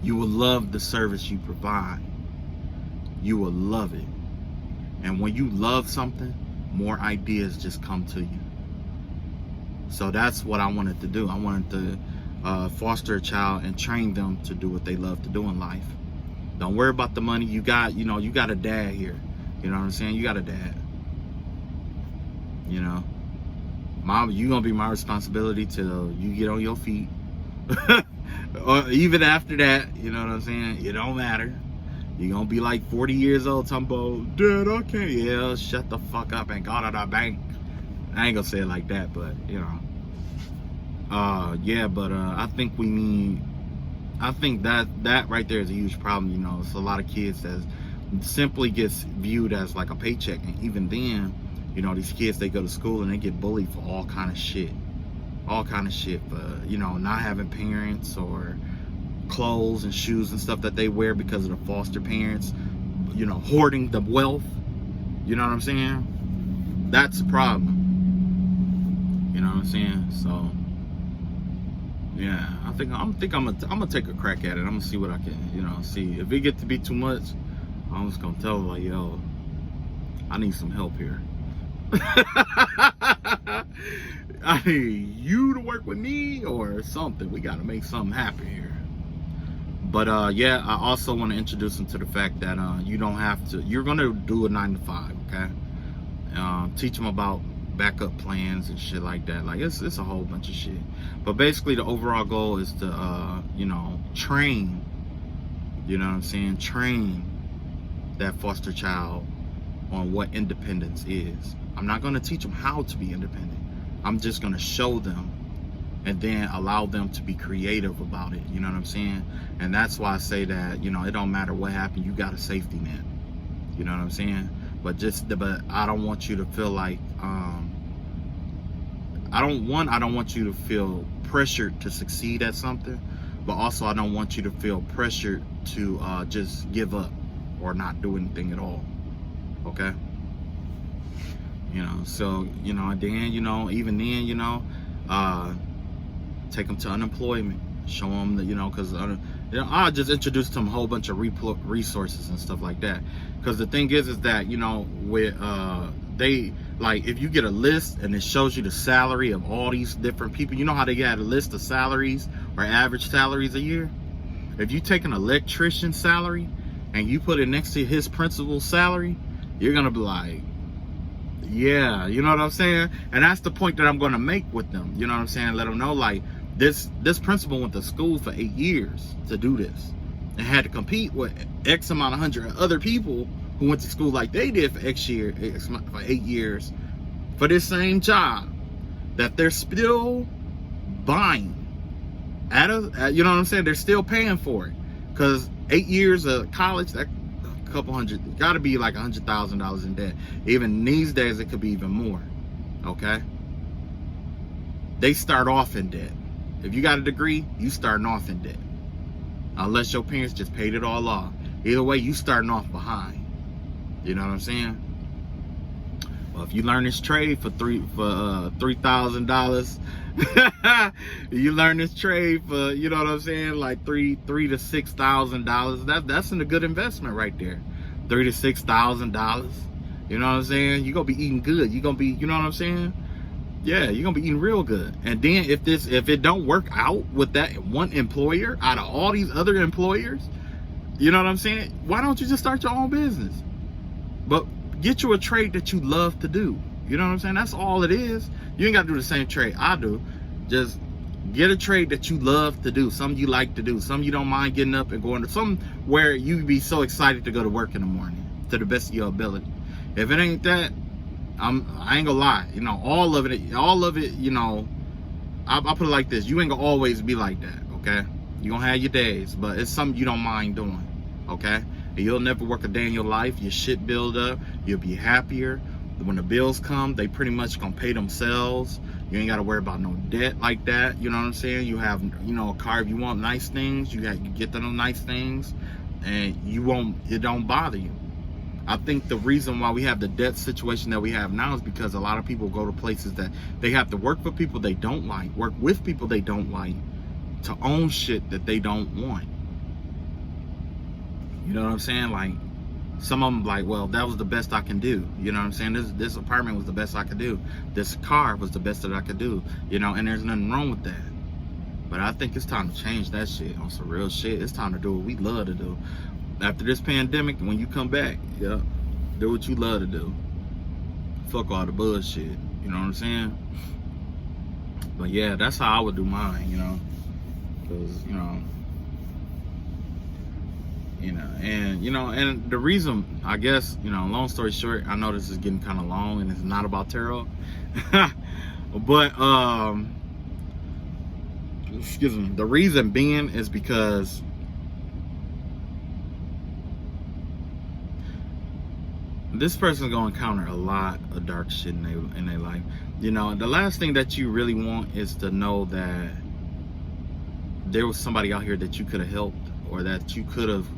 You will love the service you provide. You will love it. And when you love something, more ideas just come to you. So that's what I wanted to do. I wanted to foster a child and train them to do what they love to do in life. Don't worry about the money. You got a dad here. You know what I'm saying? You got a dad. You know, Mom, you gonna be my responsibility till you get on your feet. Or even after that, you know what I'm saying? It don't matter. You're gonna be like 40 years old talking about, Dad, I can't. Yeah, shut the fuck up and go to the bank. I ain't gonna say it like that, but you know. I think that right there is a huge problem. You know, it's a lot of kids that simply gets viewed as like a paycheck, and even then, you know, these kids, they go to school and they get bullied for all kind of shit for, you know, not having parents, or clothes and shoes and stuff that they wear because of the foster parents, you know, hoarding the wealth. You know what I'm saying? That's a problem. You know what I'm saying? So yeah, I'm gonna take a crack at it. I'm gonna see what I can, you know, see if it get to be too much. I'm just gonna tell them, like, yo, I need some help here. I need you to work with me or something. We gotta make something happen here. But yeah, I also want to introduce them to the fact that you don't have to. You're gonna do a 9 to 5, okay? Teach them about backup plans and shit like that. Like it's a whole bunch of shit. But basically, the overall goal is to you know, train. You know what I'm saying? Train that foster child on what independence is. I'm not gonna teach them how to be independent. I'm just gonna show them, and then allow them to be creative about it. You know what I'm saying? And that's why I say that, you know, it don't matter what happened, you got a safety net. You know what I'm saying? But I don't want you to feel like I don't want you to feel pressured to succeed at something, but also I don't want you to feel pressured to just give up or not do anything at all. Okay? You know, so, you know, and then, you know, even then, you know, take them to unemployment, show them that, you know, because, you know, I just introduced them a whole bunch of resources and stuff like that. Because the thing is that, you know, with, they, like, if you get a list and it shows you the salary of all these different people, you know how they got a list of salaries or average salaries a year? If you take an electrician's salary and you put it next to his principal's salary, you're going to be like, yeah, you know what I'm saying? And that's the point that I'm going to make with them. You know what I'm saying? Let them know, like, this principal went to school for 8 years to do this and had to compete with X amount of 100 other people who went to school like they did for for 8 years for this same job that they're still buying you know what I'm saying? They're still paying for it, because 8 years of college, that couple hundred, got to be like $100,000 in debt. Even these days, it could be even more. Okay, they start off in debt. If you got a degree, you starting off in debt, unless your parents just paid it all off. Either way, you starting off behind. You know what I'm saying? Well, if you learn this trade for $3,000, you learn this trade for, you know what I'm saying, like $3,000 to $6,000. That's a good investment right there. $3,000 to $6,000. You know what I'm saying? You're gonna be eating good. You're gonna be, you know what I'm saying? Yeah, you're gonna be eating real good. And then if it don't work out with that one employer out of all these other employers, you know what I'm saying? Why don't you just start your own business? But get you a trade that you love to do. You know what I'm saying? That's all it is. You ain't got to do the same trade I do. Just get a trade that you love to do, something you like to do, something you don't mind getting up and going to, something where you be so excited to go to work in the morning to the best of your ability. If it ain't that, I ain't gonna lie. You know, all of it, you know, I put it like this. You ain't gonna always be like that, okay? You gonna have your days, but it's something you don't mind doing, okay? and you'll never work a day in your life. Your shit build up. You'll be happier. When the bills come, they pretty much gonna pay themselves. You ain't gotta worry about no debt like that. You know what I'm saying? You have, you know, a car. If you want nice things, you get them nice things, and it don't bother you. I think the reason why we have the debt situation that we have now is because a lot of people go to places that they have to work for people they don't like, work with people they don't like, to own shit that they don't want. You know what I'm saying? Like, some of them like, well, that was the best I can do. You know what I'm saying? This apartment was the best I could do. This car was the best that I could do. You know, and there's nothing wrong with that. But I think it's time to change that shit on some real shit. It's time to do what we love to do. After this pandemic, when you come back, yeah, do what you love to do. Fuck all the bullshit. You know what I'm saying? But yeah, that's how I would do mine, you know? Because, and the reason, I guess, long story short, I know this is getting kind of long and it's not about tarot. But, excuse me, the reason being is because this person's gonna encounter a lot of dark shit in their life. You know, the last thing that you really want is to know that there was somebody out here that you could have helped or that you could have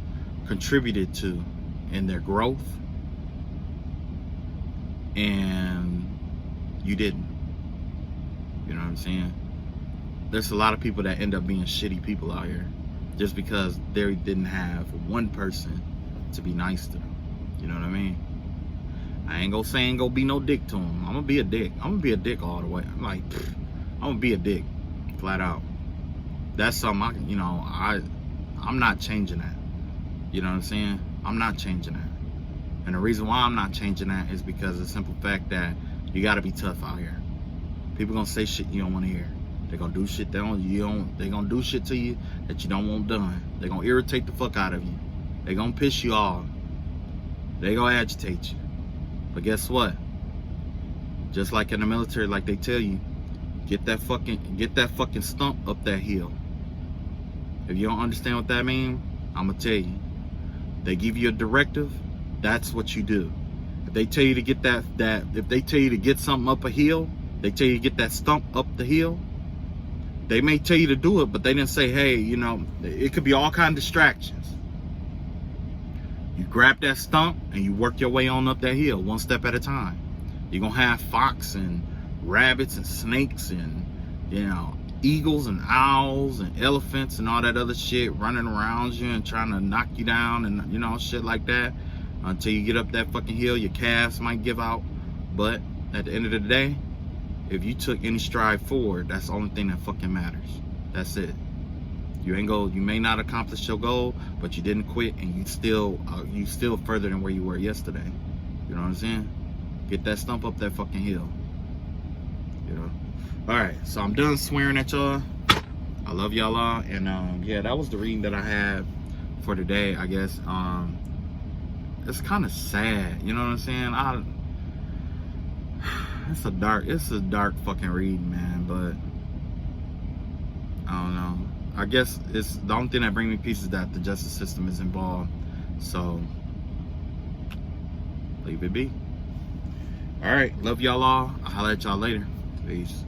contributed to in their growth, and you didn't. You know what I'm saying? There's a lot of people that end up being shitty people out here just because they didn't have one person to be nice to them. You know what I mean? I ain't gonna be no dick to them. I'm gonna be a dick. I'm gonna be a dick all the way. I'm gonna be a dick, flat out. That's something I'm not changing that. You know what I'm saying? I'm not changing that. And the reason why I'm not changing that is because of the simple fact that you gotta be tough out here. People gonna say shit you don't wanna hear. They're gonna do shit they gonna do shit to you that you don't want done. They're gonna irritate the fuck out of you. They're gonna piss you off. They're gonna agitate you. But guess what? Just like in the military, like they tell you, get that fucking stump up that hill. If you don't understand what that means, I'm gonna tell you. They give you a directive, that's what you do. If they tell you to get if they tell you to get something up a hill, they tell you to get that stump up the hill, they may tell you to do it, but they didn't say, hey, it could be all kinds of distractions. You grab that stump and you work your way on up that hill, one step at a time. You're gonna have fox and rabbits and snakes and, eagles and owls and elephants and all that other shit running around you and trying to knock you down and, shit like that. Until you get up that fucking hill, your calves might give out. But at the end of the day, if you took any stride forward, that's the only thing that fucking matters. That's it. You may not accomplish your goal, but you didn't quit, and you still further than where you were yesterday. You know what I'm saying? Get that stump up that fucking hill. All right, so I'm done swearing at y'all. I love y'all all, and yeah, that was the reading that I had for today. I guess it's kind of sad. You know what I'm saying? It's a dark fucking reading, man. But I don't know. I guess it's the only thing that brings me peace is that the justice system is involved. So leave it be. All right, love y'all all. I'll holler at y'all later. Peace.